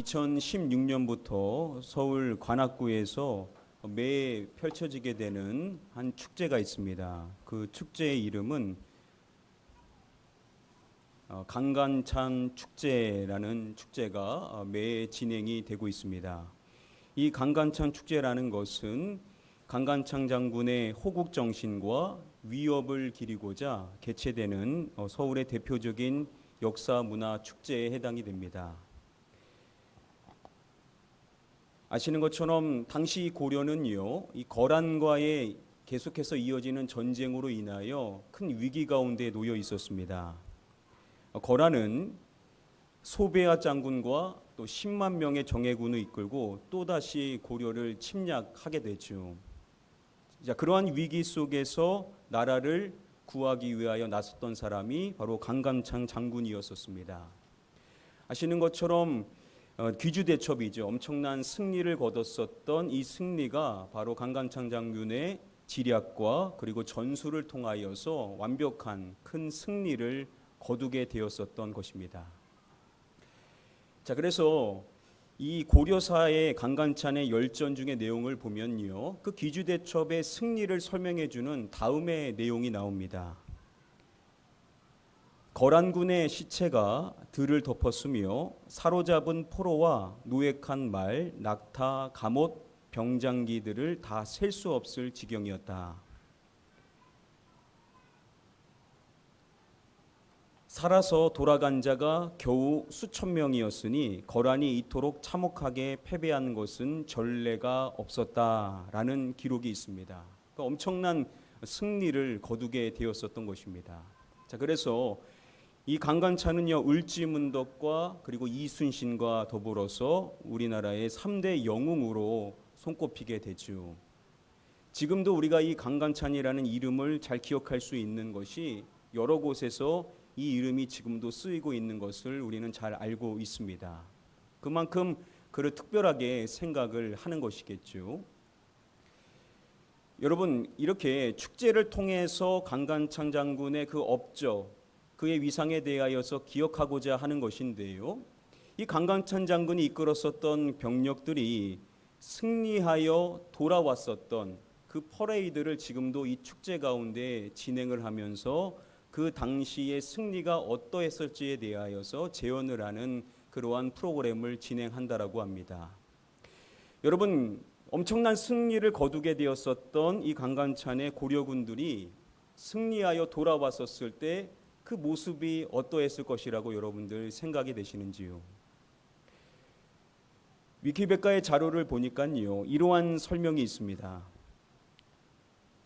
2016년부터 서울 관악구에서 매해 펼쳐지게 되는 한 축제가 있습니다. 그 축제의 이름은 강간찬 축제라는 축제가 매해 진행이 되고 있습니다. 이 강간찬 축제라는 것은 강간찬 장군의 호국 정신과 위협을 기리고자 개최되는 서울의 대표적인 역사 문화 축제에 해당이 됩니다. 아시는 것처럼 당시 고려는요, 이 거란과의 계속해서 이어지는 전쟁으로 인하여 큰 위기 가운데 놓여 있었습니다. 거란은 소베아 장군과 또 10만 명의 정예군을 이끌고 또다시 고려를 침략하게 되죠. 자, 그러한 위기 속에서 나라를 구하기 위하여 나섰던 사람이 바로 강간찬 장군이었었습니다. 아시는 것처럼 귀주대첩이죠. 엄청난 승리를 거뒀었던 이 승리가 바로 강간찬 장군의 지략과 그리고 전술을 통하여서 완벽한 큰 승리를 거두게 되었었던 것입니다. 자, 그래서 이 고려사의 강간찬의 열전 중의 내용을 보면요, 그 귀주대첩의 승리를 설명해주는 다음의 내용이 나옵니다. 거란군의 시체가 들을 덮었으며 사로잡은 포로와 노획한 말, 낙타, 갑옷, 병장기들을 다 셀 수 없을 지경이었다. 살아서 돌아간 자가 겨우 수천 명이었으니 거란이 이토록 참혹하게 패배한 것은 전례가 없었다라는 기록이 있습니다. 그러니까 엄청난 승리를 거두게 되었었던 것입니다. 자, 그래서 이 강간찬은요, 을지문덕과 그리고 이순신과 더불어서 우리나라의 3대 영웅으로 손꼽히게 되죠. 지금도 우리가 이 강간찬이라는 이름을 잘 기억할 수 있는 것이 여러 곳에서 이 이름이 지금도 쓰이고 있는 것을 우리는 잘 알고 있습니다. 그만큼 그를 특별하게 생각을 하는 것이겠죠. 여러분, 이렇게 축제를 통해서 강간찬 장군의 그 업적, 그의 위상에 대하여서 기억하고자 하는 것인데요, 이 강간찬 장군이 이끌었었던 병력들이 승리하여 돌아왔었던 그 퍼레이드를 지금도 이 축제 가운데 진행을 하면서 그 당시의 승리가 어떠했을지에 대하여서 재현을 하는 그러한 프로그램을 진행한다라고 합니다. 여러분, 엄청난 승리를 거두게 되었었던 이 강간찬의 고려군들이 승리하여 돌아왔었을 때 그 모습이 어떠했을 것이라고 여러분들 생각이 되시는지요? 위키백과의 자료를 보니까요, 이러한 설명이 있습니다.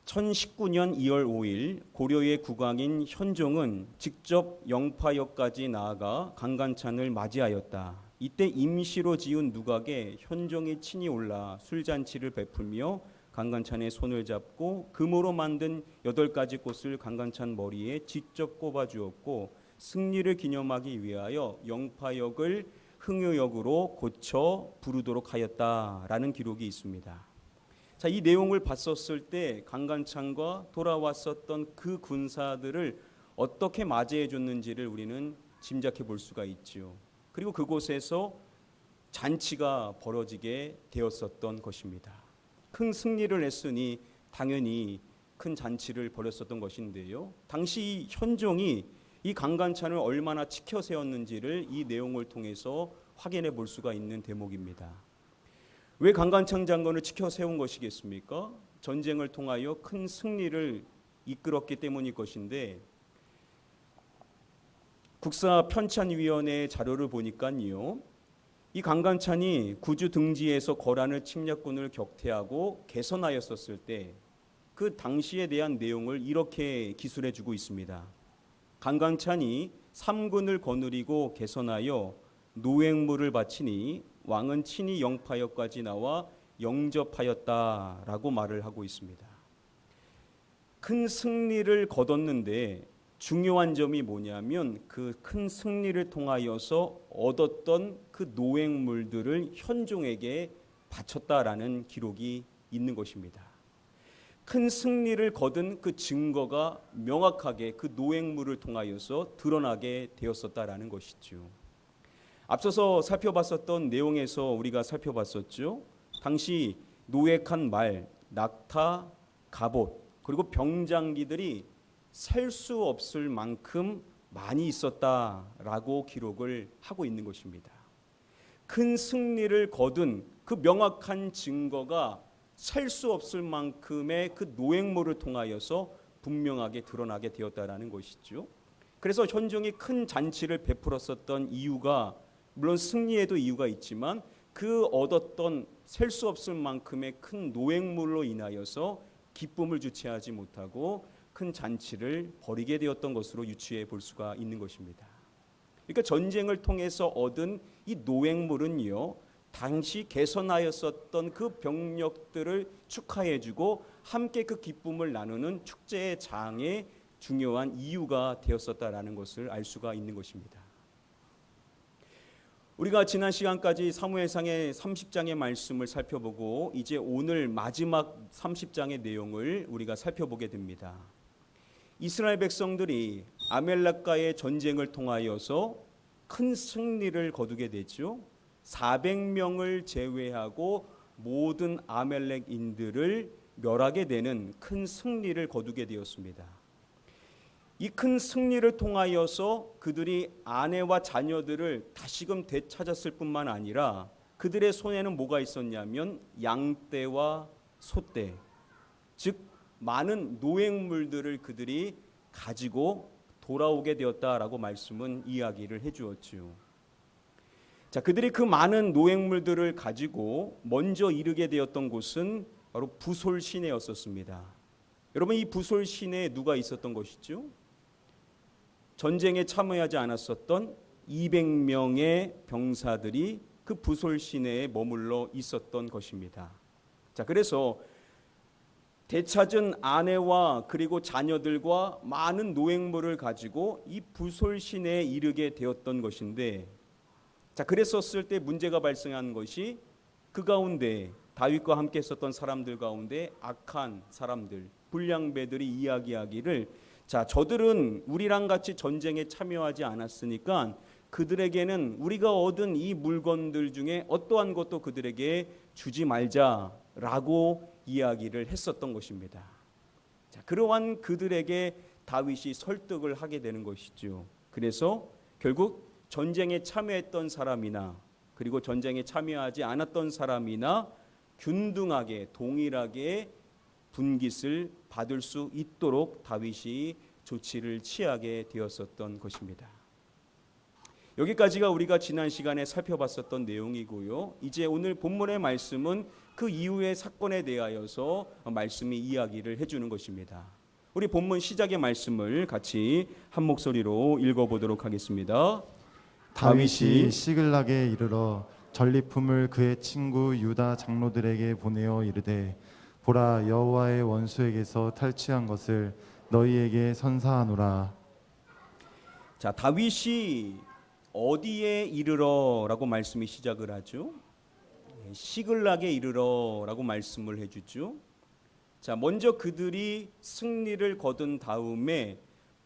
1019년 2월 5일 고려의 국왕인 현종은 직접 영파역까지 나아가 강간찬을 맞이하였다. 이때 임시로 지은 누각에 현종이 친히 올라 술잔치를 베풀며 강간찬의 손을 잡고 금으로 만든 8가지 꽃을 강간찬 머리에 직접 꼽아주었고 승리를 기념하기 위하여 영파역을 흥유역으로 고쳐 부르도록 하였다라는 기록이 있습니다. 자, 이 내용을 봤었을 때 강간찬과 돌아왔었던 그 군사들을 어떻게 맞이해 줬는지를 우리는 짐작해 볼 수가 있죠. 그리고 그곳에서 잔치가 벌어지게 되었었던 것입니다. 큰 승리를 했으니 당연히 큰 잔치를 벌였었던 것인데요, 당시 현종이 이 강간찬을 얼마나 치켜 세웠는지를 이 내용을 통해서 확인해 볼 수가 있는 대목입니다. 왜 강간찬 장군을 치켜 세운 것이겠습니까? 전쟁을 통하여 큰 승리를 이끌었기 때문일 것인데, 국사편찬위원회 자료를 보니까요, 이 강간찬이 구주 등지에서 거란을 침략군을 격퇴하고 개선하였었을 때 그 당시에 대한 내용을 이렇게 기술해 주고 있습니다. 강간찬이 삼군을 거느리고 개선하여 노획물을 바치니 왕은 친히 영파역까지 나와 영접하였다라고 말을 하고 있습니다. 큰 승리를 거뒀는데 중요한 점이 뭐냐면 그 큰 승리를 통하여서 얻었던 그 노획물들을 현종에게 바쳤다라는 기록이 있는 것입니다. 큰 승리를 거둔 그 증거가 명확하게 그 노획물을 통하여서 드러나게 되었었다라는 것이죠. 앞서서 살펴봤었던 내용에서 우리가 살펴봤었죠. 당시 노획한 말, 낙타, 갑옷, 그리고 병장기들이 셀 수 없을 만큼 많이 있었다라고 기록을 하고 있는 것입니다. 큰 승리를 거둔 그 명확한 증거가 셀 수 없을 만큼의 그 노획물을 통하여서 분명하게 드러나게 되었다라는 것이죠. 그래서 현종이 큰 잔치를 베풀었었던 이유가 물론 승리에도 이유가 있지만 그 얻었던 셀 수 없을 만큼의 큰 노획물로 인하여서 기쁨을 주체하지 못하고 큰 잔치를 벌이게 되었던 것으로 유추해 볼 수가 있는 것입니다. 그러니까 전쟁을 통해서 얻은 이 노획물은요, 당시 개선하였었던 그 병력들을 축하해주고 함께 그 기쁨을 나누는 축제의 장의 중요한 이유가 되었었다라는 것을 알 수가 있는 것입니다. 우리가 지난 시간까지 사무엘상의 30장의 말씀을 살펴보고 이제 오늘 마지막 30장의 내용을 우리가 살펴보게 됩니다. 이스라엘 백성들이 아멜렉과의 전쟁을 통하여서 큰 승리를 거두게 되죠. 400명을 제외하고 모든 아멜렉인들을 멸하게 되는 큰 승리를 거두게 되었습니다. 이 큰 승리를 통하여서 그들이 아내와 자녀들을 다시금 되찾았을 뿐만 아니라 그들의 손에는 뭐가 있었냐면 양떼와 소떼, 즉 많은 노획물들을 그들이 가지고 돌아오게 되었다라고 말씀은 이야기를 해주었죠. 자, 그들이 그 많은 노획물들을 가지고 먼저 이르게 되었던 곳은 바로 부솔 시내였었습니다. 여러분, 이 부솔 시내에 누가 있었던 것이죠? 전쟁에 참여하지 않았었던 200명의 병사들이 그 부솔 시내에 머물러 있었던 것입니다. 자, 그래서 되찾은 아내와 그리고 자녀들과 많은 노획물을 가지고 이 부솔 시내에 이르게 되었던 것인데, 자, 그랬었을 때 문제가 발생한 것이 그 가운데 다윗과 함께 있었던 사람들 가운데 악한 사람들, 불량배들이 이야기하기를, 자, 저들은 우리랑 같이 전쟁에 참여하지 않았으니까 그들에게는 우리가 얻은 이 물건들 중에 어떠한 것도 그들에게 주지 말자라고 이야기를 했었던 것입니다. 자, 그러한 그들에게 다윗이 설득을 하게 되는 것이죠. 그래서 결국 전쟁에 참여했던 사람이나 그리고 전쟁에 참여하지 않았던 사람이나 균등하게 동일하게 분깃을 받을 수 있도록 다윗이 조치를 취하게 되었었던 것입니다. 여기까지가 우리가 지난 시간에 살펴봤었던 내용이고요. 이제 오늘 본문의 말씀은 그 이후의 사건에 대하여서 말씀이 이야기를 해주는 것입니다. 우리 본문 시작의 말씀을 같이 한 목소리로 읽어보도록 하겠습니다. 다윗이 시글락에 이르러 전리품을 그의 친구 유다 장로들에게 보내어 이르되 보라, 여호와의 원수에게서 탈취한 것을 너희에게 선사하노라. 자, 다윗이 어디에 이르러라고 말씀이 시작을 하죠? 시글락에 이르러라고 말씀을 해주죠. 자, 먼저 그들이 승리를 거둔 다음에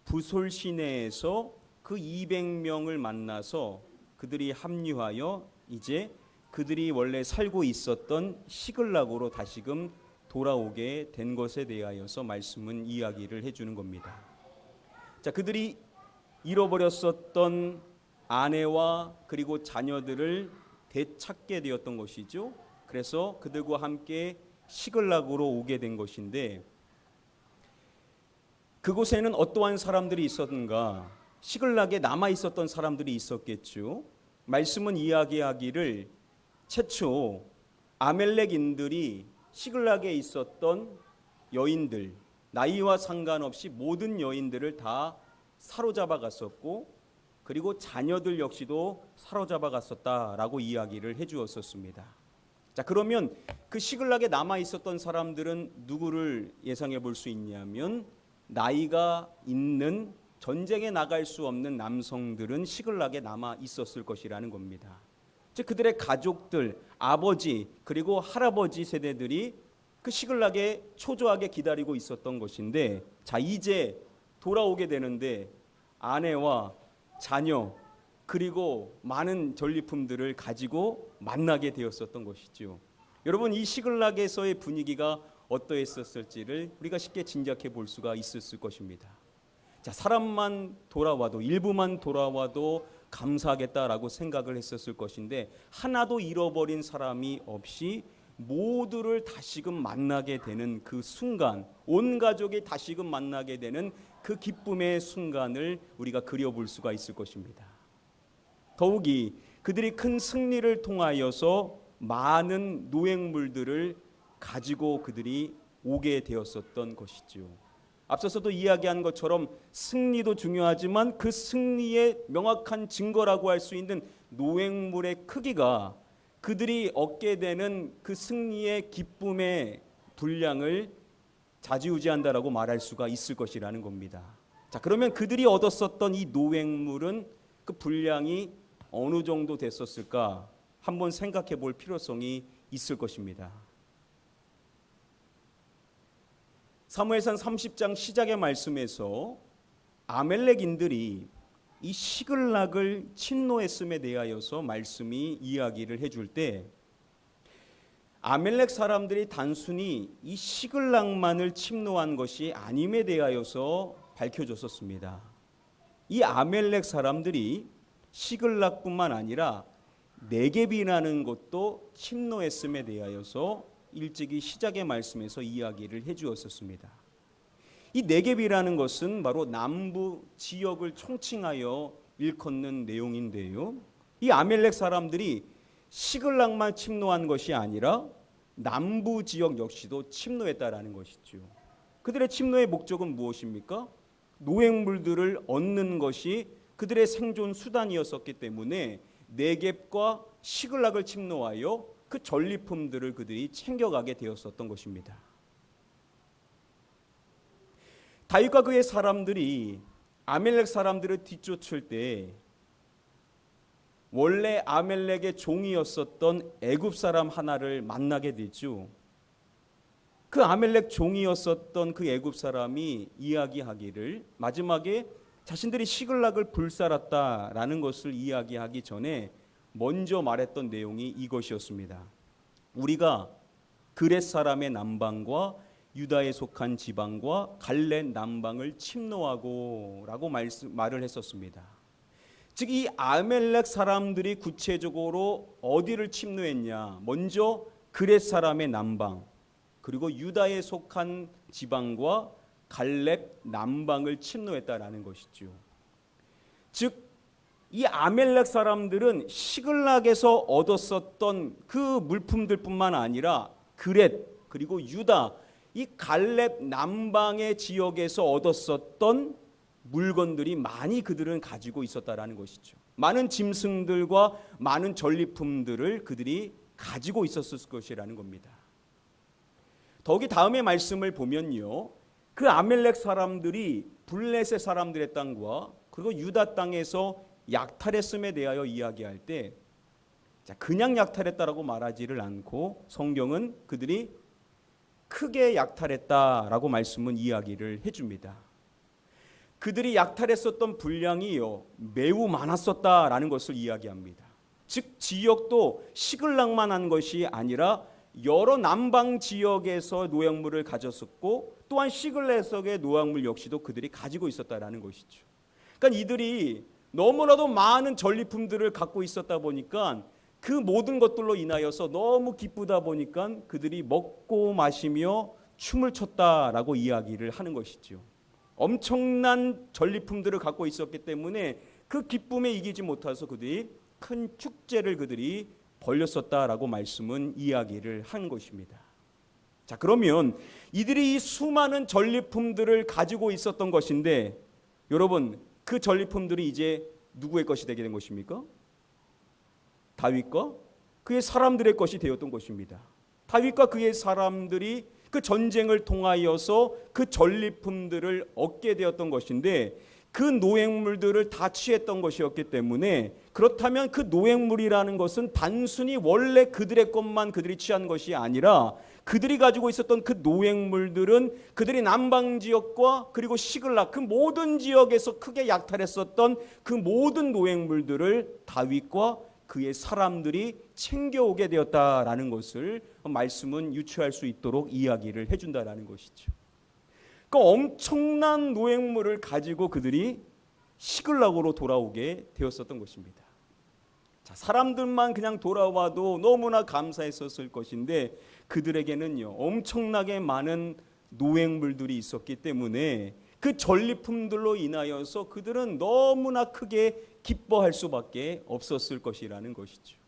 부솔 시내에서 그 200명을 만나서 그들이 합류하여 이제 그들이 원래 살고 있었던 시글락으로 다시금 돌아오게 된 것에 대하여서 말씀은 이야기를 해주는 겁니다. 자, 그들이 잃어버렸었던 아내와 그리고 자녀들을 되찾게 되었던 것이죠. 그래서 그들과 함께 시글락으로 오게 된 것인데, 그곳에는 어떠한 사람들이 있었는가? 시글락에 남아 있었던 사람들이 있었겠죠. 말씀은 이야기하기를 최초 아멜렉인들이 시글락에 있었던 여인들, 나이와 상관없이 모든 여인들을 다 사로잡아 갔었고, 그리고 자녀들 역시도 사로잡아 갔었다라고 이야기를 해주었었습니다. 자, 그러면 그 시글락에 남아 있었던 사람들은 누구를 예상해 볼 수 있냐면, 나이가 있는 전쟁에 나갈 수 없는 남성들은 시글락에 남아 있었을 것이라는 겁니다. 즉 그들의 가족들, 아버지 그리고 할아버지 세대들이 그 시글락에 초조하게 기다리고 있었던 것인데, 자, 이제 돌아오게 되는데 아내와 자녀 그리고 많은 전리품들을 가지고 만나게 되었었던 것이죠. 여러분, 이 시글락에서의 분위기가 어떠했었을지를 우리가 쉽게 짐작해 볼 수가 있었을 것입니다. 자, 사람만 돌아와도, 일부만 돌아와도 감사하겠다라고 생각을 했었을 것인데, 하나도 잃어버린 사람이 없이 모두를 다시금 만나게 되는 그 순간, 온 가족이 다시금 만나게 되는 그 기쁨의 순간을 우리가 그려볼 수가 있을 것입니다. 더욱이 그들이 큰 승리를 통하여서 많은 노획물들을 가지고 그들이 오게 되었었던 것이죠. 앞서서도 이야기한 것처럼 승리도 중요하지만 그 승리의 명확한 증거라고 할 수 있는 노획물의 크기가 그들이 얻게 되는 그 승리의 기쁨의 분량을 좌지우지한다라고 말할 수가 있을 것이라는 겁니다. 자, 그러면 그들이 얻었었던 이 노획물은 그 분량이 어느 정도 됐었을까? 한번 생각해 볼 필요성이 있을 것입니다. 사무엘상 30장 시작의 말씀에서 아멜렉인들이 이 시글락을 침노했음에 대하여서 말씀이 이야기를 해줄 때, 아멜렉 사람들이 단순히 이 시글락만을 침노한 것이 아님에 대하여서 밝혀졌었습니다. 이 아멜렉 사람들이 시글락뿐만 아니라 네겝이라는 것도 침노했음에 대하여서 일찍이 시작의 말씀에서 이야기를 해주었었습니다. 이 네겝이라는 것은 바로 남부 지역을 총칭하여 일컫는 내용인데요, 이 아멜렉 사람들이 시글락만 침노한 것이 아니라 남부 지역 역시도 침노했다라는 것이죠. 그들의 침노의 목적은 무엇입니까? 노획물들을 얻는 것이 그들의 생존 수단이었었기 때문에 네겝과 시글락을 침노하여 그 전리품들을 그들이 챙겨가게 되었었던 것입니다. 다윗과 그의 사람들이 아멜렉 사람들을 뒤쫓을 때 원래 아멜렉의 종이었었던 애굽 사람 하나를 만나게 되죠. 그 아멜렉 종이었었던 그 애굽 사람이 이야기하기를, 마지막에 자신들이 시글락을 불살았다라는 것을 이야기하기 전에 먼저 말했던 내용이 이것이었습니다. 우리가 그렛 사람의 남방과 유다에 속한 지방과 갈렙 남방을 침노하고 라고 말을 했었습니다. 즉, 이 아멜렉 사람들이 구체적으로 어디를 침노했냐? 먼저 그렛 사람의 남방, 그리고 유다에 속한 지방과 갈렙 남방을 침노했다라는 것이죠. 즉, 이 아멜렉 사람들은 시글락에서 얻었었던 그 물품들뿐만 아니라 그렛 그리고 유다, 이 갈렙 남방의 지역에서 얻었었던 물건들이 많이 그들은 가지고 있었다라는 것이죠. 많은 짐승들과 많은 전리품들을 그들이 가지고 있었을 것이라는 겁니다. 더욱이 다음의 말씀을 보면요, 그 아멜렉 사람들이 블레셋 사람들의 땅과 그리고 유다 땅에서 약탈했음에 대하여 이야기할 때, 그냥 약탈했다라고 말하지를 않고 성경은 그들이 크게 약탈했다라고 말씀은 이야기를 해줍니다. 그들이 약탈했었던 분량이요 매우 많았었다라는 것을 이야기합니다. 즉, 지역도 시글락만 한 것이 아니라 여러 남방 지역에서 노획물을 가졌었고, 또한 시글락의 노획물 역시도 그들이 가지고 있었다라는 것이죠. 그러니까 이들이 너무나도 많은 전리품들을 갖고 있었다 보니까 그 모든 것들로 인하여서 너무 기쁘다 보니까 그들이 먹고 마시며 춤을 췄다라고 이야기를 하는 것이죠. 엄청난 전리품들을 갖고 있었기 때문에 그 기쁨에 이기지 못해서 그들이 큰 축제를 그들이 벌였었다라고 말씀은 이야기를 한 것입니다. 자, 그러면 이들이 이 수많은 전리품들을 가지고 있었던 것인데, 여러분, 그 전리품들이 이제 누구의 것이 되게 된 것입니까? 다윗과 그의 사람들의 것이 되었던 것입니다. 다윗과 그의 사람들이 그 전쟁을 통하여서 그 전리품들을 얻게 되었던 것인데, 그 노획물들을 다 취했던 것이었기 때문에, 그렇다면 그 노획물이라는 것은 단순히 원래 그들의 것만 그들이 취한 것이 아니라 그들이 가지고 있었던 그 노획물들은 그들이 남방 지역과 그리고 시글락 그 모든 지역에서 크게 약탈했었던 그 모든 노획물들을 다윗과 그의 사람들이 챙겨오게 되었다라는 것을 말씀은 유추할 수 있도록 이야기를 해준다라는 것이죠. 그 엄청난 노획물을 가지고 그들이 시글락으로 돌아오게 되었었던 것입니다. 자, 사람들만 그냥 돌아와도 너무나 감사했었을 것인데 그들에게는요 엄청나게 많은 노획물들이 있었기 때문에 그 전리품들로 인하여서 그들은 너무나 크게 기뻐할 수밖에 없었을 것이라는 것이죠.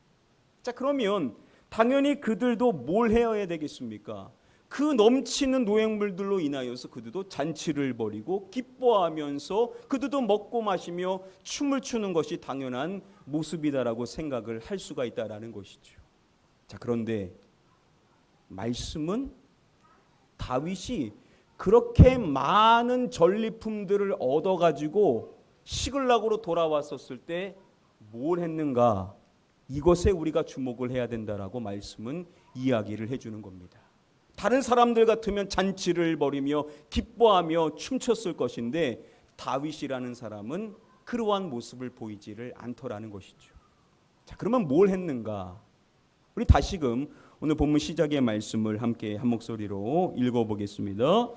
자, 그러면 당연히 그들도 뭘 해야 되겠습니까? 그 넘치는 노획물들로 인하여서 그들도 잔치를 벌이고 기뻐하면서 그들도 먹고 마시며 춤을 추는 것이 당연한 모습이다라고 생각을 할 수가 있다라는 것이죠. 자, 그런데 말씀은 다윗이 그렇게 많은 전리품들을 얻어가지고 시글락으로 돌아왔었을 때 뭘 했는가, 이것에 우리가 주목을 해야 된다라고 말씀은 이야기를 해주는 겁니다. 다른 사람들 같으면 잔치를 벌이며 기뻐하며 춤췄을 것인데 다윗이라는 사람은 그러한 모습을 보이지를 않더라는 것이죠. 자, 그러면 뭘 했는가? 우리 다시금 오늘 본문 시작의 말씀을 함께 한 목소리로 읽어보겠습니다.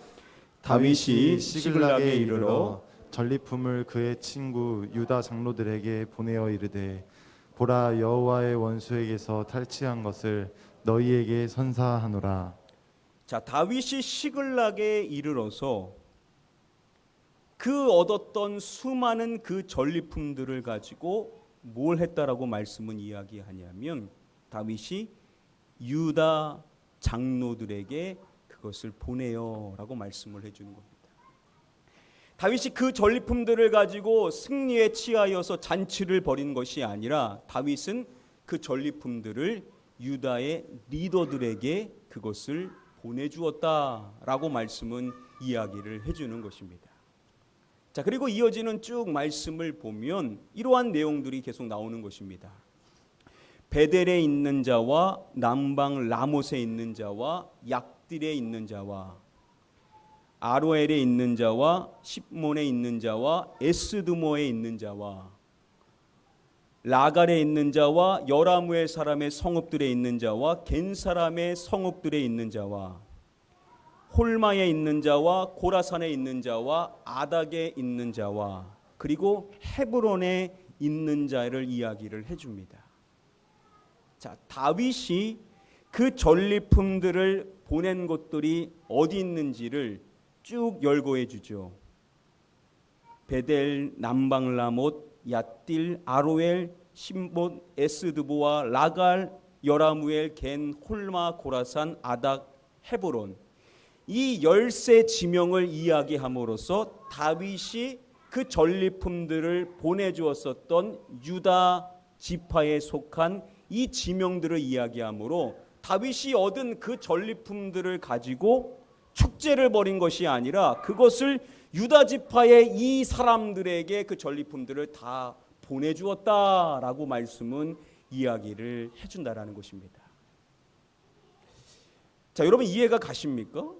다윗이 시글락에 이르러 전리품을 그의 친구 유다 장로들에게 보내어 이르되 보라 여호와의 원수에게서 탈취한 것을 너희에게 선사하노라. 자, 다윗이 시글락에 이르러서 그 얻었던 수많은 그 전리품들을 가지고 뭘 했다라고 말씀은 이야기하냐면 다윗이 유다 장로들에게 그것을 보내요라고 말씀을 해주는 겁니다. 다윗이 그 전리품들을 가지고 승리에 취하여서 잔치를 벌인 것이 아니라 다윗은 그 전리품들을 유다의 리더들에게 그것을 보내주었다라고 말씀은 이야기를 해주는 것입니다. 자, 그리고 이어지는 쭉 말씀을 보면 이러한 내용들이 계속 나오는 것입니다. 베델에 있는 자와 남방 라못에 있는 자와 약딜에 있는 자와 아로엘에 있는 자와 십몬에 있는 자와 에스드모에 있는 자와 라갈에 있는 자와 여라무엘 사람의 성읍들에 있는 자와 겐 사람의 성읍들에 있는 자와 홀마에 있는 자와 고라산에 있는 자와 아닥에 있는 자와 그리고 헤브론에 있는 자를 이야기를 해줍니다. 자, 다윗이 그 전리품들을 보낸 곳들이 어디 있는지를 쭉 열거해 주죠. 베델, 남방 라못, 얏딜, 아로엘, 심본, 에스드보와 라갈, 여라무엘, 겐, 홀마, 고라산, 아닥, 헤브론 이 13 지명을 이야기함으로써 다윗이 그 전리품들을 보내주었었던 유다 지파에 속한 이 지명들을 이야기하므로 다윗이 얻은 그 전리품들을 가지고 축제를 벌인 것이 아니라 그것을 유다 지파의 이 사람들에게 그 전리품들을 다 보내주었다라고 말씀은 이야기를 해준다라는 것입니다. 자, 여러분 이해가 가십니까?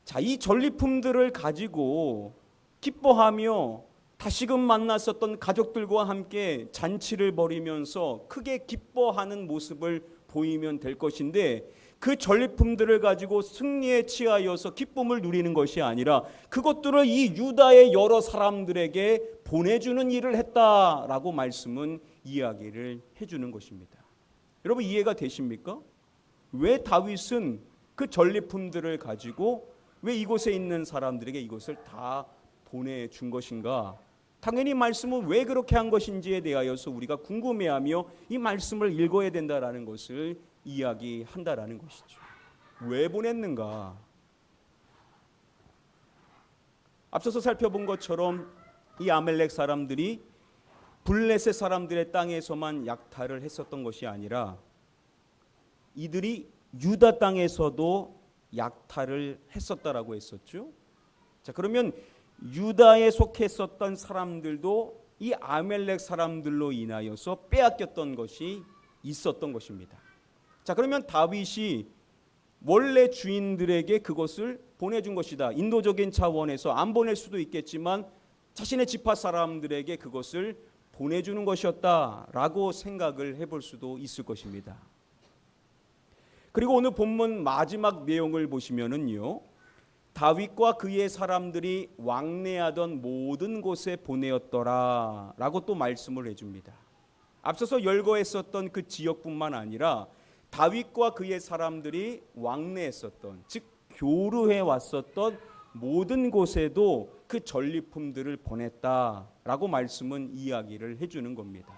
자, 이 전리품들을 가지고 기뻐하며 다시금 만났었던 가족들과 함께 잔치를 벌이면서 크게 기뻐하는 모습을 보이면 될 것인데 그 전리품들을 가지고 승리에 취하여서 기쁨을 누리는 것이 아니라 그것들을 이 유다의 여러 사람들에게 보내주는 일을 했다라고 말씀은 이야기를 해주는 것입니다. 여러분 이해가 되십니까? 왜 다윗은 그 전리품들을 가지고 왜 이곳에 있는 사람들에게 이것을 다 보내준 것인가? 당연히 말씀은 왜 그렇게 한 것인지에 대하여서 우리가 궁금해하며 이 말씀을 읽어야 된다라는 것을 이야기한다라는 것이죠. 왜 보냈는가? 앞서서 살펴본 것처럼 이 아멜렉 사람들이 블레셋 사람들의 땅에서만 약탈을 했었던 것이 아니라 이들이 유다 땅에서도 약탈을 했었다라고 했었죠. 자, 그러면 유다에 속했었던 사람들도 이 아멜렉 사람들로 인하여서 빼앗겼던 것이 있었던 것입니다. 자, 그러면 다윗이 원래 주인들에게 그것을 보내준 것이다. 인도적인 차원에서 안 보낼 수도 있겠지만 자신의 지파 사람들에게 그것을 보내주는 것이었다라고 생각을 해볼 수도 있을 것입니다. 그리고 오늘 본문 마지막 내용을 보시면은요, 다윗과 그의 사람들이 왕래하던 모든 곳에 보내었더라라고 또 말씀을 해줍니다. 앞서서 열거했었던 그 지역뿐만 아니라 다윗과 그의 사람들이 왕래했었던, 즉 교류해 왔었던 모든 곳에도 그 전리품들을 보냈다라고 말씀은 이야기를 해주는 겁니다.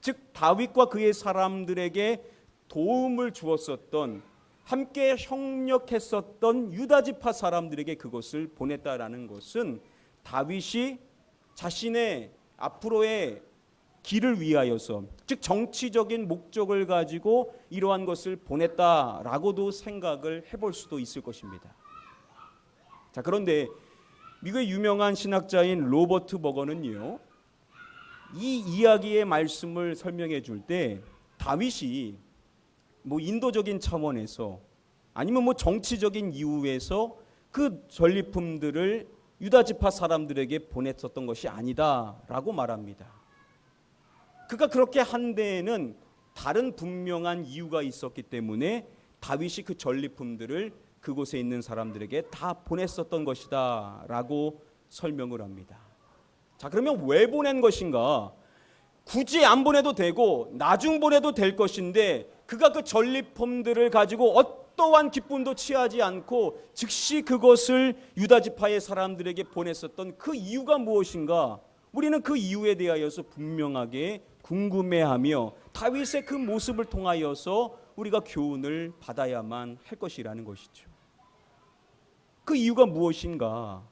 즉 다윗과 그의 사람들에게 도움을 주었었던, 함께 협력했었던 유다 지파 사람들에게 그것을 보냈다라는 것은 다윗이 자신의 앞으로의 길을 위하여서, 즉 정치적인 목적을 가지고 이러한 것을 보냈다라고도 생각을 해볼 수도 있을 것입니다. 자, 그런데 미국의 유명한 신학자인 로버트 버거는요, 이 이야기의 말씀을 설명해 줄 때 다윗이 인도적인 차원에서 아니면 정치적인 이유에서 그 전리품들을 유다 지파 사람들에게 보냈었던 것이 아니다라고 말합니다. 그가 그렇게 한 데에는 다른 분명한 이유가 있었기 때문에 다윗이 그 전리품들을 그곳에 있는 사람들에게 다 보냈었던 것이다라고 설명을 합니다. 자, 그러면 왜 보낸 것인가? 굳이 안 보내도 되고 나중 보내도 될 것인데 그가 그 전리품들을 가지고 어떠한 기쁨도 취하지 않고 즉시 그것을 유다 지파의 사람들에게 보냈었던 그 이유가 무엇인가? 우리는 그 이유에 대하여서 분명하게 궁금해하며 다윗의 그 모습을 통하여서 우리가 교훈을 받아야만 할 것이라는 것이죠. 그 이유가 무엇인가?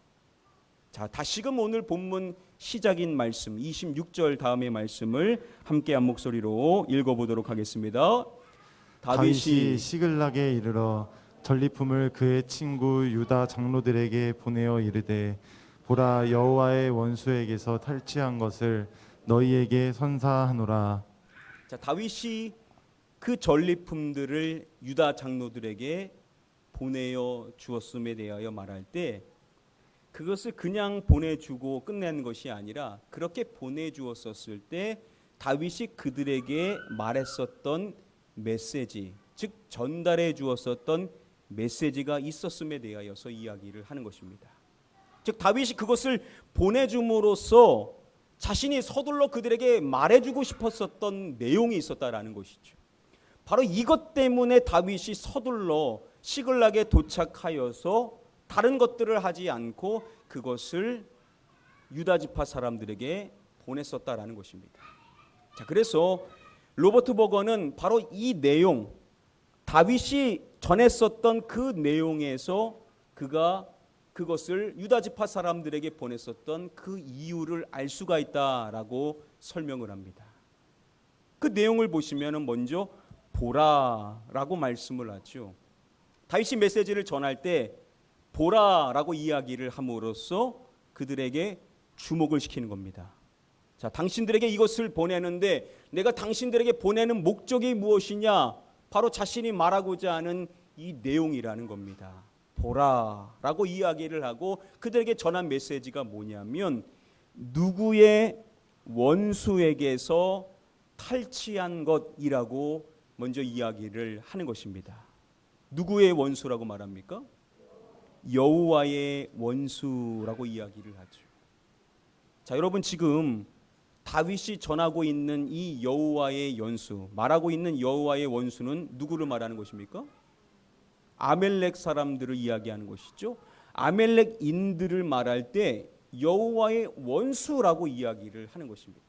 자, 다시금 오늘 본문 시작인 말씀 26절 다음의 말씀을 함께 한 목소리로 읽어보도록 하겠습니다. 다윗이 시글락에 이르러 전리품을 그의 친구 유다 장로들에게 보내어 이르되 보라 여호와의 원수에게서 탈취한 것을 너희에게 선사하노라. 자, 다윗이 그 전리품들을 유다 장로들에게 보내어 주었음에 대하여 말할 때 그것을 그냥 보내주고 끝내는 것이 아니라 그렇게 보내주었었을 때 다윗이 그들에게 말했었던 메시지, 즉 전달해 주었었던 메시지가 있었음에 대하여서 이야기를 하는 것입니다. 즉 다윗이 그것을 보내줌으로써 자신이 서둘러 그들에게 말해주고 싶었었던 내용이 있었다라는 것이죠. 바로 이것 때문에 다윗이 서둘러 시글락에 도착하여서 다른 것들을 하지 않고 그것을 유다 지파 사람들에게 보냈었다라는 것입니다. 자, 그래서 로버트 버거는 바로 이 내용, 다윗이 전했었던 그 내용에서 그가 그것을 유다 지파 사람들에게 보냈었던 그 이유를 알 수가 있다라고 설명을 합니다. 그 내용을 보시면 먼저 보라라고 말씀을 하죠. 다윗이 메시지를 전할 때 보라라고 이야기를 함으로써 그들에게 주목을 시키는 겁니다. 자, 당신들에게 이것을 보내는데 내가 당신들에게 보내는 목적이 무엇이냐? 바로 자신이 말하고자 하는 이 내용이라는 겁니다. 보라라고 이야기를 하고 그들에게 전한 메시지가 뭐냐면 누구의 원수에게서 탈취한 것이라고 먼저 이야기를 하는 것입니다. 누구의 원수라고 말합니까? 여호와의 원수라고 이야기를 하죠. 자, 여러분 지금 다윗이 전하고 있는 이 여호와의 원수, 말하고 있는 여호와의 원수는 누구를 말하는 것입니까? 아멜렉 사람들을 이야기하는 것이죠. 아멜렉인들을 말할 때 여호와의 원수라고 이야기를 하는 것입니다.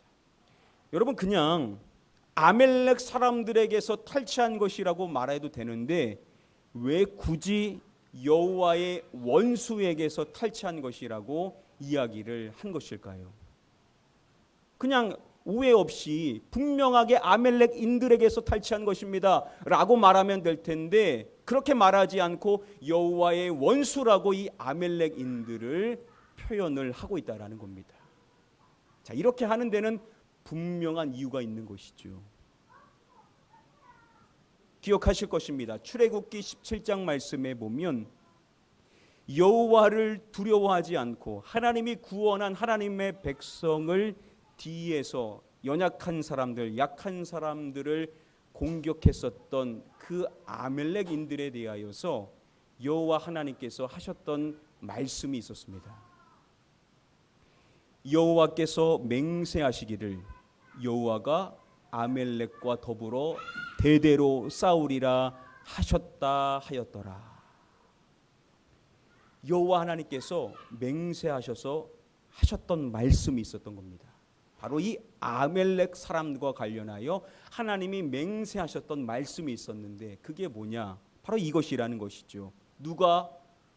여러분 그냥 아멜렉 사람들에게서 탈취한 것이라고 말해도 되는데 왜 굳이 여호와의 원수에게서 탈취한 것이라고 이야기를 한 것일까요? 그냥 오해 없이 분명하게 아멜렉인들에게서 탈취한 것입니다 라고 말하면 될 텐데 그렇게 말하지 않고 여호와의 원수라고 이 아멜렉인들을 표현을 하고 있다라는 겁니다. 자, 이렇게 하는 데는 분명한 이유가 있는 것이죠. 기억하실 것입니다. 출애굽기 17장 말씀에 보면 여호와를 두려워하지 않고 하나님이 구원한 하나님의 백성을 뒤에서 연약한 사람들, 약한 사람들을 공격했었던 그 아멜렉인들에 대하여서 여호와 하나님께서 하셨던 말씀이 있었습니다. 여호와께서 맹세하시기를 여호와가 아멜렉과 더불어 대대로 싸우리라 하셨다 하였더라. 여호와 하나님께서 맹세하셔서 하셨던 말씀이 있었던 겁니다. 바로 이 아멜렉 사람과 관련하여 하나님이 맹세하셨던 말씀이 있었는데 그게 뭐냐? 바로 이것이라는 것이죠. 누가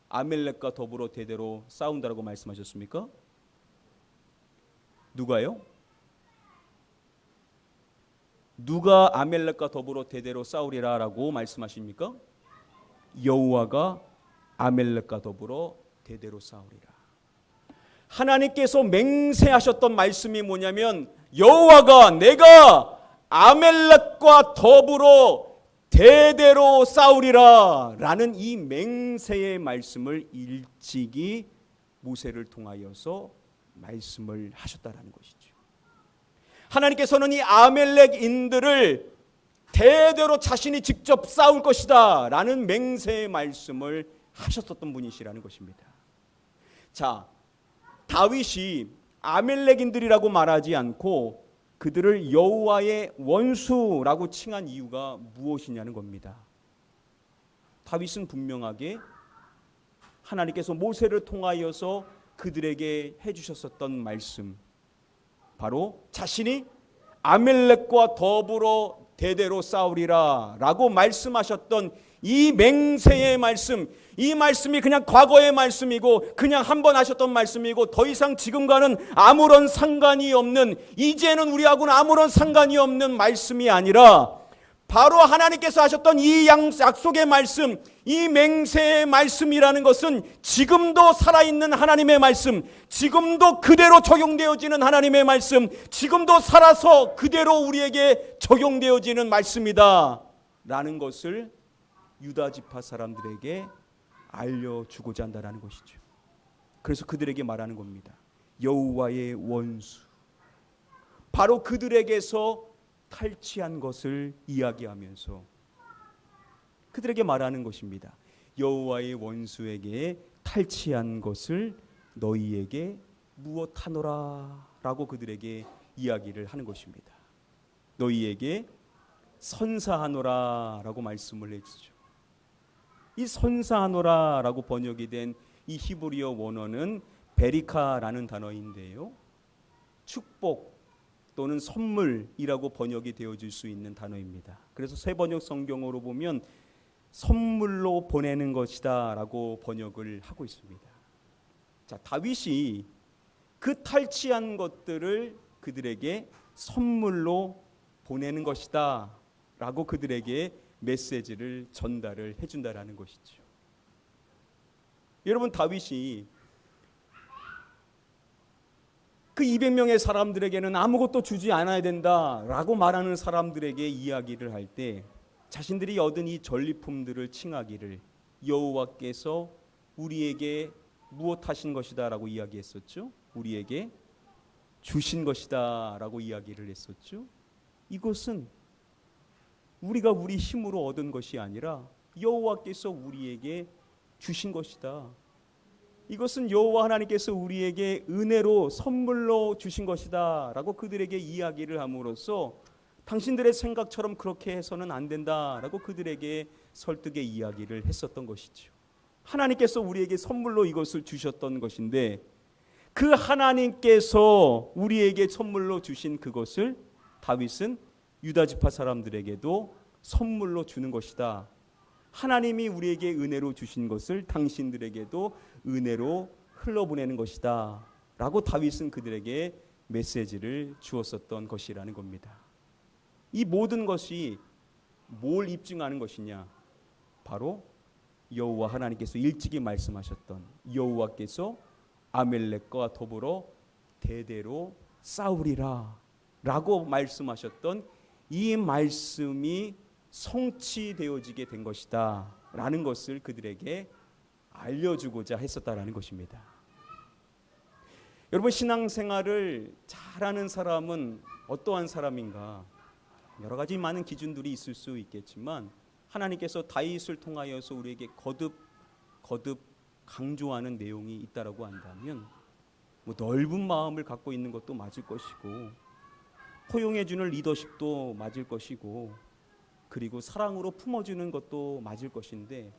아멜렉과 더불어 대대로 싸운다라고 말씀하셨습니까? 누가요? 누가 아멜렉과 더불어 대대로 싸우리라라고 말씀하십니까? 여호와가 아멜렉과 더불어 대대로 싸우리라. 하나님께서 맹세하셨던 말씀이 뭐냐면 여호와가 내가 아멜렉과 더불어 대대로 싸우리라 라는 이 맹세의 말씀을 일찍이 모세를 통하여서 말씀을 하셨다라는 것이죠. 하나님께서는 이 아멜렉인들을 대대로 자신이 직접 싸울 것이다 라는 맹세의 말씀을 하셨었던 분이시라는 것입니다. 자, 다윗이 아멜렉인들이라고 말하지 않고 그들을 여호와의 원수라고 칭한 이유가 무엇이냐는 겁니다. 다윗은 분명하게 하나님께서 모세를 통하여서 그들에게 해주셨었던 말씀, 바로 자신이 아멜렉과 더불어 대대로 싸우리라 라고 말씀하셨던 이 맹세의 말씀, 이 말씀이 그냥 과거의 말씀이고 그냥 한 번 하셨던 말씀이고 더 이상 지금과는 아무런 상관이 없는, 이제는 우리하고는 아무런 상관이 없는 말씀이 아니라 바로 하나님께서 하셨던 이 약속의 말씀, 이 맹세의 말씀이라는 것은 지금도 살아있는 하나님의 말씀, 지금도 그대로 적용되어지는 하나님의 말씀, 지금도 살아서 그대로 우리에게 적용되어지는 말씀이다 라는 것을 유다 지파 사람들에게 알려주고자 한다는 것이죠. 그래서 그들에게 말하는 겁니다. 여호와의 원수, 바로 그들에게서 탈취한 것을 이야기하면서 그들에게 말하는 것입니다. 여호와의 원수에게 탈취한 것을 너희에게 무엇하노라 라고 그들에게 이야기를 하는 것입니다. 너희에게 선사하노라 라고 말씀을 해주죠. 이 선사하노라 라고 번역이 된 이 히브리어 원어는 베리카라는 단어인데요, 축복 또는 선물이라고 번역이 되어질 수 있는 단어입니다. 그래서 새 번역 성경으로 보면 선물로 보내는 것이다 라고 번역을 하고 있습니다. 자, 다윗이 그 탈취한 것들을 그들에게 선물로 보내는 것이다 라고 그들에게 메시지를 전달을 해준다라는 것이죠. 여러분, 다윗이 그 200명의 사람들에게는 아무것도 주지 않아야 된다라고 말하는 사람들에게 이야기를 할 때 자신들이 얻은 이 전리품들을 칭하기를 여호와께서 우리에게 무엇하신 것이다라고 이야기했었죠. 우리에게 주신 것이다라고 이야기를 했었죠. 이것은 우리가 우리 힘으로 얻은 것이 아니라 여호와께서 우리에게 주신 것이다. 이것은 여호와 하나님께서 우리에게 은혜로 선물로 주신 것이다 라고 그들에게 이야기를 함으로써 당신들의 생각처럼 그렇게 해서는 안 된다라고 그들에게 설득의 이야기를 했었던 것이죠. 하나님께서 우리에게 선물로 이것을 주셨던 것인데 그 하나님께서 우리에게 선물로 주신 그것을 다윗은 유다 지파 사람들에게도 선물로 주는 것이다. 하나님이 우리에게 은혜로 주신 것을 당신들에게도 은혜로 흘러보내는 것이다 라고 다윗은 그들에게 메시지를 주었었던 것이라는 겁니다. 이 모든 것이 뭘 입증하는 것이냐? 바로 여호와 하나님께서 일찍이 말씀하셨던 여호와께서 아멜렉과 더불어 대대로 싸우리라 라고 말씀하셨던 이 말씀이 성취되어지게 된 것이다 라는 것을 그들에게 알려주고자 했었다라는 것입니다. 여러분, 신앙생활을 잘하는 사람은 어떠한 사람인가? 여러 가지 많은 기준들이 있을 수 있겠지만 하나님께서 다윗을 통하여서 우리에게 거듭 강조하는 내용이 있다라고 한다면 넓은 마음을 갖고 있는 것도 맞을 것이고 포용해주는 리더십도 맞을 것이고 그리고 사랑으로 품어주는 것도 맞을 것인데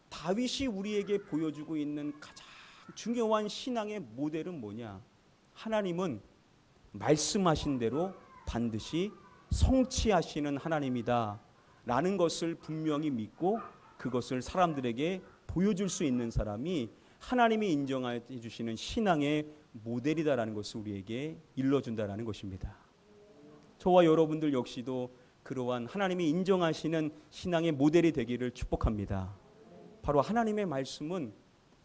다윗이 우리에게 보여주고 있는 가장 중요한 신앙의 모델은 뭐냐? 하나님은 말씀하신 대로 반드시 성취하시는 하나님이다 라는 것을 분명히 믿고 그것을 사람들에게 보여줄 수 있는 사람이 하나님이 인정해 주시는 신앙의 모델이다라는 것을 우리에게 일러준다라는 것입니다. 저와 여러분들 역시도 그러한 하나님이 인정하시는 신앙의 모델이 되기를 축복합니다. 바로 하나님의 말씀은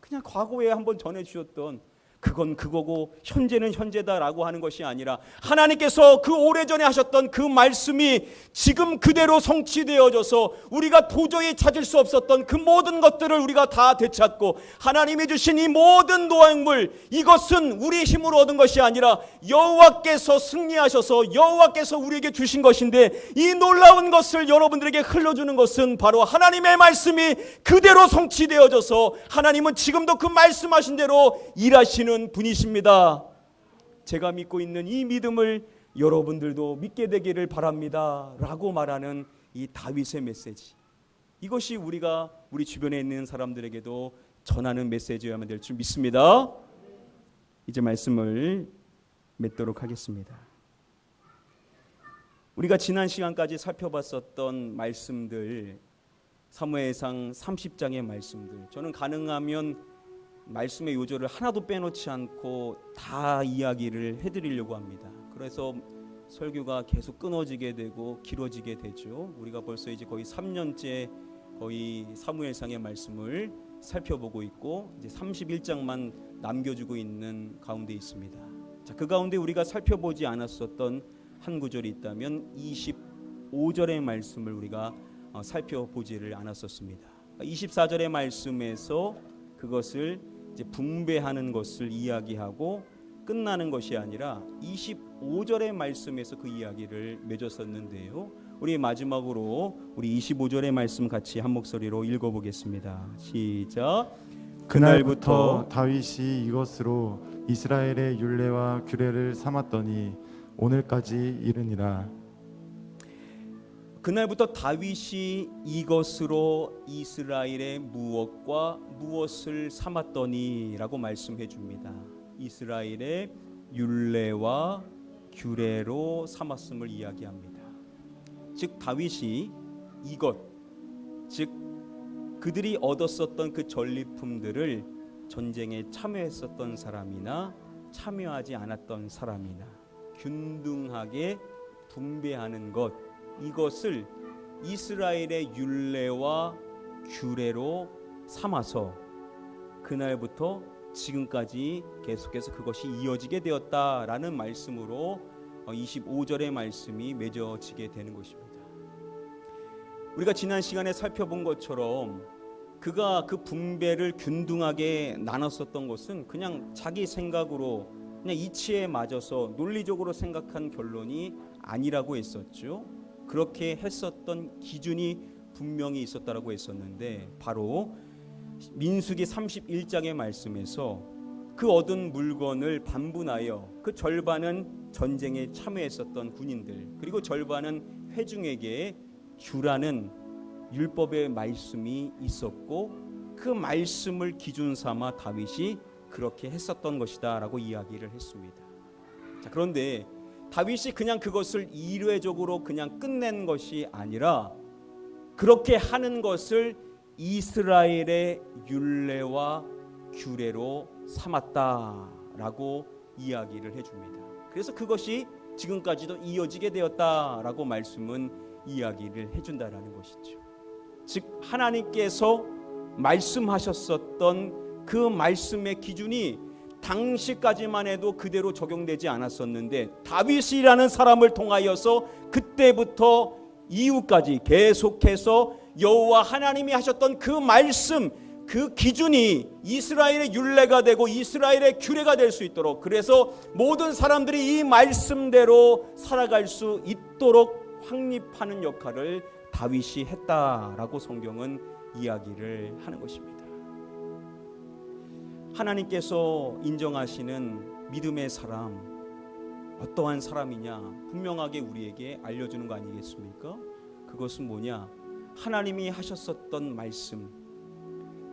그냥 과거에 한번 전해주셨던 그건 그거고 현재는 현재다라고 하는 것이 아니라 하나님께서 그 오래전에 하셨던 그 말씀이 지금 그대로 성취되어져서 우리가 도저히 찾을 수 없었던 그 모든 것들을 우리가 다 되찾고 하나님이 주신 이 모든 노획물, 이것은 우리 힘으로 얻은 것이 아니라 여호와께서 승리하셔서 여호와께서 우리에게 주신 것인데 이 놀라운 것을 여러분들에게 흘려주는 것은 바로 하나님의 말씀이 그대로 성취되어져서 하나님은 지금도 그 말씀하신 대로 일하시는 분이십니다. 제가 믿고 있는 이 믿음을 여러분들도 믿게 되기를 바랍니다 라고 말하는 이 다윗의 메시지, 이것이 우리가 우리 주변에 있는 사람들에게도 전하는 메시지여야만 될 줄 믿습니다. 이제 말씀을 맺도록 하겠습니다. 우리가 지난 시간까지 살펴봤었던 말씀들, 사무엘상 30장의 말씀들, 저는 가능하면 말씀의 요절을 하나도 빼놓지 않고 다 이야기를 해드리려고 합니다. 그래서 설교가 계속 끊어지게 되고 길어지게 되죠. 우리가 벌써 이제 거의 3년째 거의 사무엘상의 말씀을 살펴보고 있고 이제 31장만 남겨주고 있는 가운데 있습니다. 자, 그 가운데 우리가 살펴보지 않았었던 한 구절이 있다면 25절의 말씀을 우리가 살펴보지를 않았었습니다. 24절의 말씀에서 그것을 이제 분배하는 것을 이야기하고 끝나는 것이 아니라 25절의 말씀에서 그 이야기를 맺었었는데요. 우리 마지막으로 우리 25절의 말씀 같이 한 목소리로 읽어보겠습니다. 시작. 그날부터 다윗이 이것으로 이스라엘의 율례와 규례를 삼았더니 오늘까지 이르니라. 그날부터 다윗이 이것으로 이스라엘의 무엇과 무엇을 삼았더니 라고 말씀해 줍니다. 이스라엘의 율례와 규례로 삼았음을 이야기합니다. 즉 다윗이 이것, 즉 그들이 얻었었던 그 전리품들을 전쟁에 참여했었던 사람이나 참여하지 않았던 사람이나 균등하게 분배하는 것, 이것을 이스라엘의 율례와 규례로 삼아서 그날부터 지금까지 계속해서 그것이 이어지게 되었다라는 말씀으로 25절의 말씀이 맺어지게 되는 것입니다. 우리가 지난 시간에 살펴본 것처럼 그가 그 분배를 균등하게 나눴었던 것은 그냥 자기 생각으로 그냥 이치에 맞아서 논리적으로 생각한 결론이 아니라고 했었죠. 그렇게 했었던 기준이 분명히 있었다라고 했었는데 바로 민수기 31장의 말씀에서 그 얻은 물건을 반분하여 그 절반은 전쟁에 참여했었던 군인들 그리고 절반은 회중에게 주라는 율법의 말씀이 있었고 그 말씀을 기준 삼아 다윗이 그렇게 했었던 것이다 라고 이야기를 했습니다. 자, 그런데 다윗이 그냥 그것을 이례적으로 그냥 끝낸 것이 아니라 그렇게 하는 것을 이스라엘의 율례와 규례로 삼았다라고 이야기를 해줍니다. 그래서 그것이 지금까지도 이어지게 되었다라고 말씀은 이야기를 해준다라는 것이죠. 즉 하나님께서 말씀하셨었던 그 말씀의 기준이 당시까지만 해도 그대로 적용되지 않았었는데 다윗이라는 사람을 통하여서 그때부터 이후까지 계속해서 여호와 하나님이 하셨던 그 말씀, 그 기준이 이스라엘의 율례가 되고 이스라엘의 규례가 될 수 있도록, 그래서 모든 사람들이 이 말씀대로 살아갈 수 있도록 확립하는 역할을 다윗이 했다라고 성경은 이야기를 하는 것입니다. 하나님께서 인정하시는 믿음의 사람, 어떠한 사람이냐 분명하게 우리에게 알려주는 거 아니겠습니까? 그것은 뭐냐? 하나님이 하셨었던 말씀,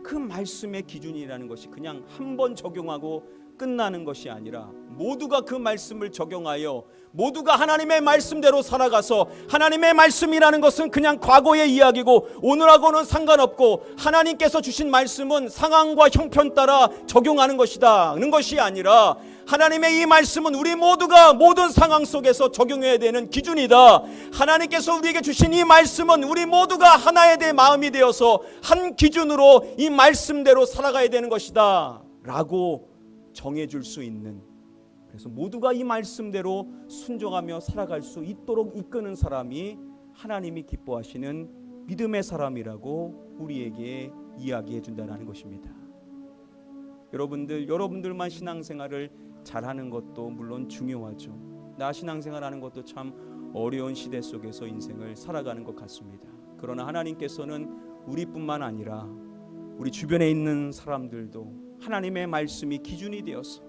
그 말씀의 기준이라는 것이 그냥 한 번 적용하고 끝나는 것이 아니라 모두가 그 말씀을 적용하여 모두가 하나님의 말씀대로 살아가서, 하나님의 말씀이라는 것은 그냥 과거의 이야기고 오늘하고는 상관없고 하나님께서 주신 말씀은 상황과 형편 따라 적용하는 것이다 는 것이 아니라, 하나님의 이 말씀은 우리 모두가 모든 상황 속에서 적용해야 되는 기준이다. 하나님께서 우리에게 주신 이 말씀은 우리 모두가 하나의 대 마음이 되어서 한 기준으로 이 말씀대로 살아가야 되는 것이다 라고 정해줄 수 있는, 그래서 모두가 이 말씀대로 순종하며 살아갈 수 있도록 이끄는 사람이 하나님이 기뻐하시는 믿음의 사람이라고 우리에게 이야기해 준다는 것입니다. 여러분들만 신앙생활을 잘하는 것도 물론 중요하죠. 나 신앙생활하는 것도 참 어려운 시대 속에서 인생을 살아가는 것 같습니다. 그러나 하나님께서는 우리뿐만 아니라 우리 주변에 있는 사람들도 하나님의 말씀이 기준이 되어서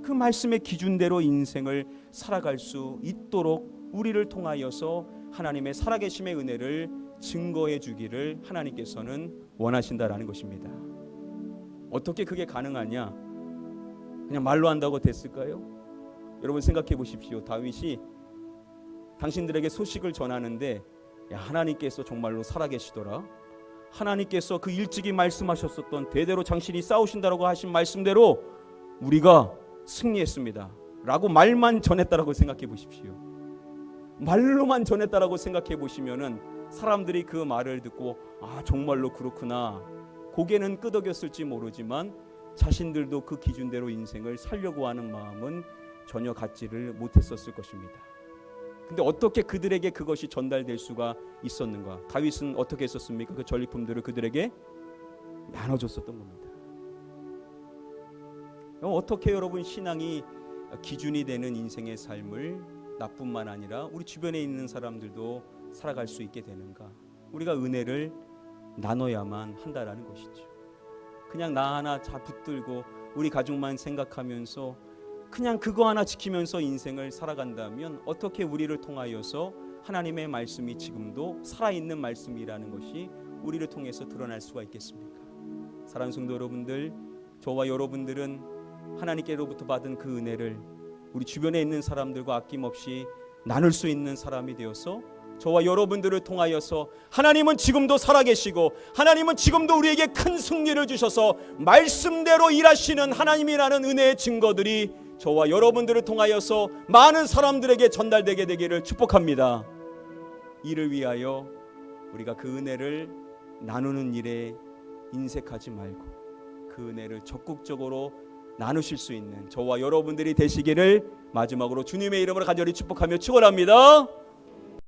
그 말씀의 기준대로 인생을 살아갈 수 있도록 우리를 통하여서 하나님의 살아계심의 은혜를 증거해 주기를 하나님께서는 원하신다라는 것입니다. 어떻게 그게 가능하냐? 그냥 말로 한다고 됐을까요? 여러분 생각해 보십시오. 다윗이 당신들에게 소식을 전하는데, 야, 하나님께서 정말로 살아계시더라, 하나님께서 그 일찍이 말씀하셨었던 대대로 당신이 싸우신다라고 하신 말씀대로 우리가 승리했습니다 라고 말만 전했다라고 생각해 보십시오. 말로만 전했다라고 생각해 보시면은 사람들이 그 말을 듣고 아 정말로 그렇구나 고개는 끄덕였을지 모르지만 자신들도 그 기준대로 인생을 살려고 하는 마음은 전혀 갖지를 못했었을 것입니다. 근데 어떻게 그들에게 그것이 전달될 수가 있었는가? 다윗은 어떻게 했었습니까? 그 전리품들을 그들에게 나눠줬었던 겁니다. 어떻게 여러분 신앙이 기준이 되는 인생의 삶을 나뿐만 아니라 우리 주변에 있는 사람들도 살아갈 수 있게 되는가? 우리가 은혜를 나눠야만 한다라는 것이죠. 그냥 나 하나 자 붙들고 우리 가족만 생각하면서 그냥 그거 하나 지키면서 인생을 살아간다면 어떻게 우리를 통하여서 하나님의 말씀이 지금도 살아있는 말씀이라는 것이 우리를 통해서 드러날 수가 있겠습니까? 사랑하는 성도 여러분들, 저와 여러분들은 하나님께로부터 받은 그 은혜를 우리 주변에 있는 사람들과 아낌없이 나눌 수 있는 사람이 되어서 저와 여러분들을 통하여서 하나님은 지금도 살아계시고 하나님은 지금도 우리에게 큰 승리를 주셔서 말씀대로 일하시는 하나님이라는 은혜의 증거들이 저와 여러분들을 통하여서 많은 사람들에게 전달되게 되기를 축복합니다. 이를 위하여 우리가 그 은혜를 나누는 일에 인색하지 말고 그 은혜를 적극적으로 나누실 수 있는 저와 여러분들이 되시기를 마지막으로 주님의 이름으로 간절히 축복하며 축원합니다.